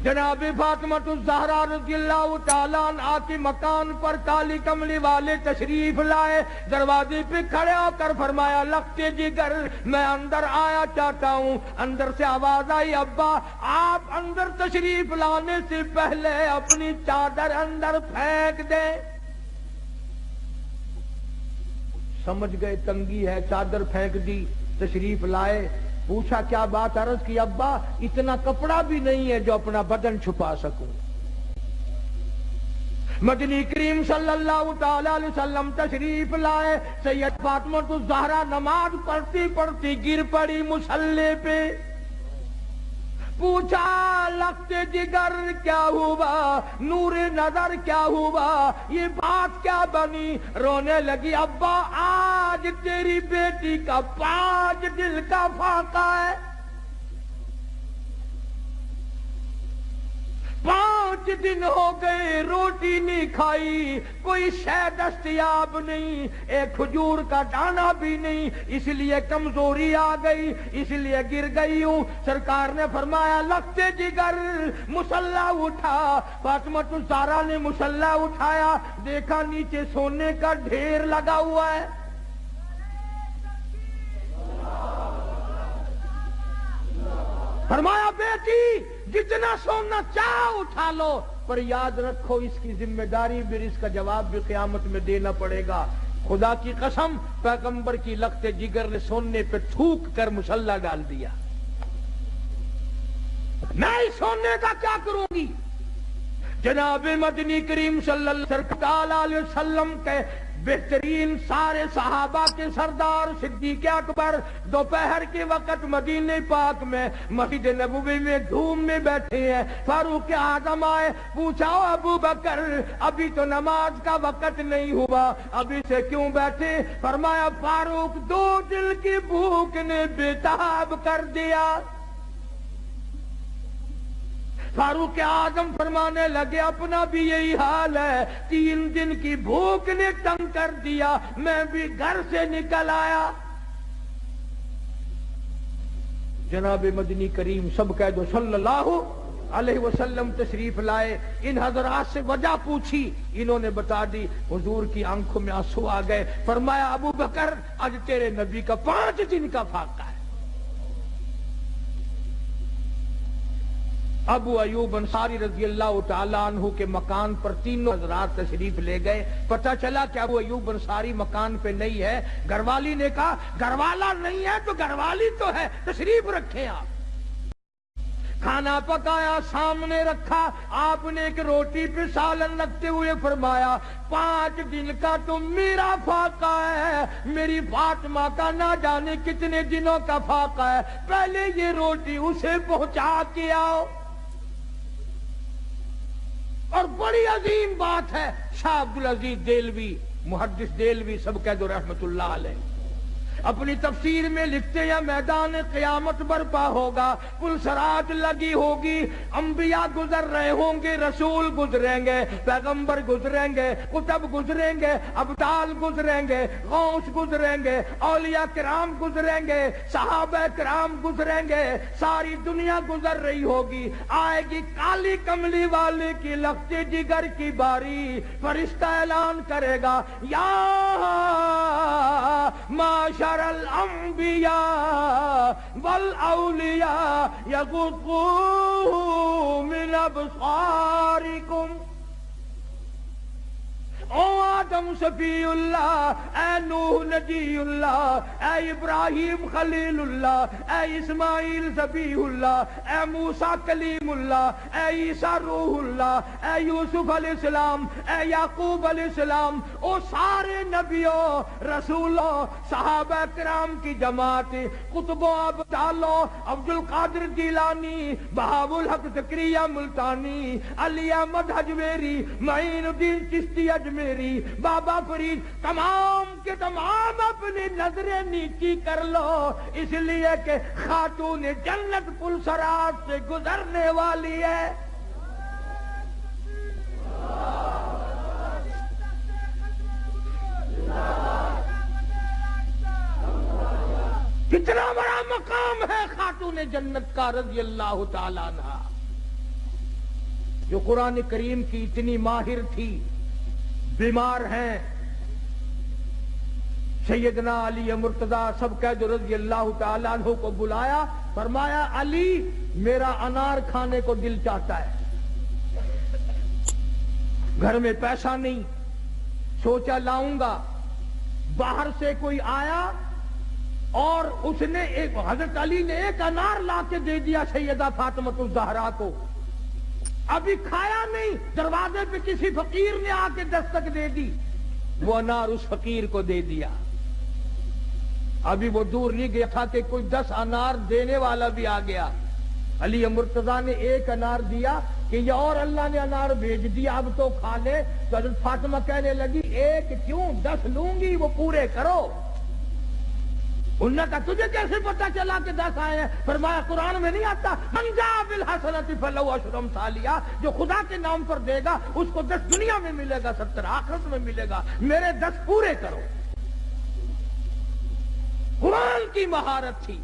جناب فاطمہ الزہرا رضی اللہ تعالیٰ عنہا کے مکان پر کالی کملی والے تشریف لائے، دروازے پہ کھڑے ہو کر فرمایا لختے جگر میں اندر آیا چاہتا ہوں۔ اندر سے آواز آئی ابا آپ اندر تشریف لانے سے پہلے اپنی چادر اندر پھینک دیں۔ سمجھ گئے تنگی ہے، چادر پھینک دی، تشریف لائے، پوچھا کیا بات، عرض کی ابا اتنا کپڑا بھی نہیں ہے جو اپنا بدن چھپا سکوں۔ مدنی کریم صلی اللہ تعالی علیہ وسلم تشریف لائے، سید فاطمہ الزہرا نماز پڑھتی پڑھتی گر پڑی مصلی پہ، پوچھا لختے جگر کیا ہوا، نور نظر کیا ہوا، یہ بات کیا بنی؟ رونے لگی ابا آج تیری بیٹی کا 5 دل کا فاقہ ہے، 5 دن ہو گئے روٹی نہیں کھائی، کوئی شے دستیاب نہیں، ایک کھجور کا دانہ بھی نہیں، اس لیے کمزوری آ گئی، اس لیے گر گئی ہوں۔ سرکار نے فرمایا لختے جگر مصلی اٹھا۔ فاطمہ الزہرا نے مصلی اٹھایا، دیکھا نیچے سونے کا ڈھیر لگا ہوا ہے۔ فرمایا بیٹی جتنا سونا چاہو اٹھا لو، پر یاد رکھو اس کی ذمہ داری بھی، اس کا جواب بھی قیامت میں دینا پڑے گا۔ خدا کی قسم پیغمبر کی لخت جگر نے سونے پہ تھوک کر مصلی ڈال دیا۔ میں اس سونے کا کیا کروں گی؟ جناب مدنی کریم صلی اللہ علیہ وسلم کے بہترین سارے صحابہ کے سردار صدیق اکبر دوپہر کے وقت مدینہ پاک میں مسجد نبوی میں دھوم میں بیٹھے ہیں۔ فاروق اعظم آئے، پوچھا ابو بکر ابھی تو نماز کا وقت نہیں ہوا، ابھی سے کیوں بیٹھے؟ فرمایا فاروق 2 دل کی بھوک نے بےتاب کر دیا۔ فاروق اعظم فرمانے لگے اپنا بھی یہی حال ہے، 3 دن کی بھوک نے تنگ کر دیا، میں بھی گھر سے نکل آیا۔ جناب مدنی کریم سب کہہ دو صلی اللہ علیہ وسلم تشریف لائے، ان حضرات سے وجہ پوچھی، انہوں نے بتا دی، حضور کی آنکھوں میں آنسو آ گئے۔ فرمایا ابو بکر آج تیرے نبی کا 5 دن کا فاقہ ہے۔ ابو ایوب انصاری رضی اللہ تعالیٰ عنہ کے مکان پر 3 حضرات تشریف لے گئے، پتہ چلا کہ ابو ایوب انصاری مکان پہ نہیں ہے۔ گھر والی نے کہا گھر والا نہیں ہے تو گھر والی تو ہے، تشریف رکھیں آپ۔ کھانا پکایا، سامنے رکھا، آپ نے ایک روٹی پہ سالن رکھتے ہوئے فرمایا 5 دن کا تو میرا فاقہ ہے، میری فاطمہ کا نہ جانے کتنے دنوں کا فاقہ ہے، پہلے یہ روٹی اسے پہنچا کے آؤ۔ اور بڑی عظیم بات ہے، شاہ عبدالعزیز دہلوی محدث دہلوی سب کہہ دو رحمت اللہ علیہ اپنی تفسیر میں لکھتے ہیں میدان قیامت برپا ہوگا، پلسرات لگی ہوگی، انبیاء گزر رہے ہوں گے، رسول گزریں گے، پیغمبر گزریں گے، کتب گزریں گے، ابدال گزریں گے، غوث گزریں گے، اولیاء کرام گزریں گے، صحابہ کرام گزریں گے، ساری دنیا گزر رہی ہوگی، آئے گی کالی کملی والے کی لخت جگر کی باری، فرشتہ اعلان کرے گا یا معاشر الانبیاء والاولیاء یغضوا من ابصارکم، او آدم صفی اللہ، اے نوح نجی اللہ، اے ابراہیم خلیل اللہ، اے اسماعیل ذبیح اللہ، اے موسیٰ کلیم اللہ، اے عیسیٰ روح اللہ، اے یوسف علیہ السلام، اے یعقوب علیہ السلام، او سارے نبیوں رسولوں صحابہ کرام کی جماعت، قطبوں ابدالوں، عبد القادر جیلانی، بہاء الحق زکریا ملتانی، علی احمد حجویری، معین الدین چشتی اجمیری، بابا فرید، تمام کے تمام اپنی نظریں نیچی کر لو، اس لیے کہ خاتون جنت پلسرات سے گزرنے والی ہے۔ کتنا بڑا مقام ہے خاتون جنت کا رضی اللہ تعالیٰ عنہ، جو قرآن کریم کی اتنی ماہر تھی. بیمار ہیں سیدنا علی مرتضی سب کا جو رضی اللہ تعالیٰ عنہ کو بلایا، فرمایا علی میرا انار کھانے کو دل چاہتا ہے، گھر میں پیسہ نہیں، سوچا لاؤں گا. باہر سے کوئی آیا اور اس نے حضرت علی نے ایک انار لا کے دے دیا سیدہ فاطمہ الزہرا کو. ابھی کھایا نہیں، دروازے پہ کسی فقیر نے آ کے دستک دے دی، وہ انار اس فقیر کو دے دیا. ابھی وہ دور نہیں گیا تھا کہ کوئی 10 انار دینے والا بھی آ گیا. علی مرتضیٰ نے ایک انار دیا کہ یہ اور اللہ نے انار بھیج دیا، اب تو کھا لے. تو حضرت فاطمہ کہنے لگی ایک کیوں 10 لوں گی، وہ پورے کرو. انہوں نے کہا تجھے کیسے پتا چلا کہ 10 آئے ہیں؟ فرمایا قرآن میں نہیں آتا من جاء بالحسنۃ فلہ عشر امثالہا، جو خدا کے نام پر دے گا اس کو 10 دنیا میں ملے گا، 70 آخرت میں ملے گا. میرے 10 پورے کرو. قرآن کی مہارت تھی.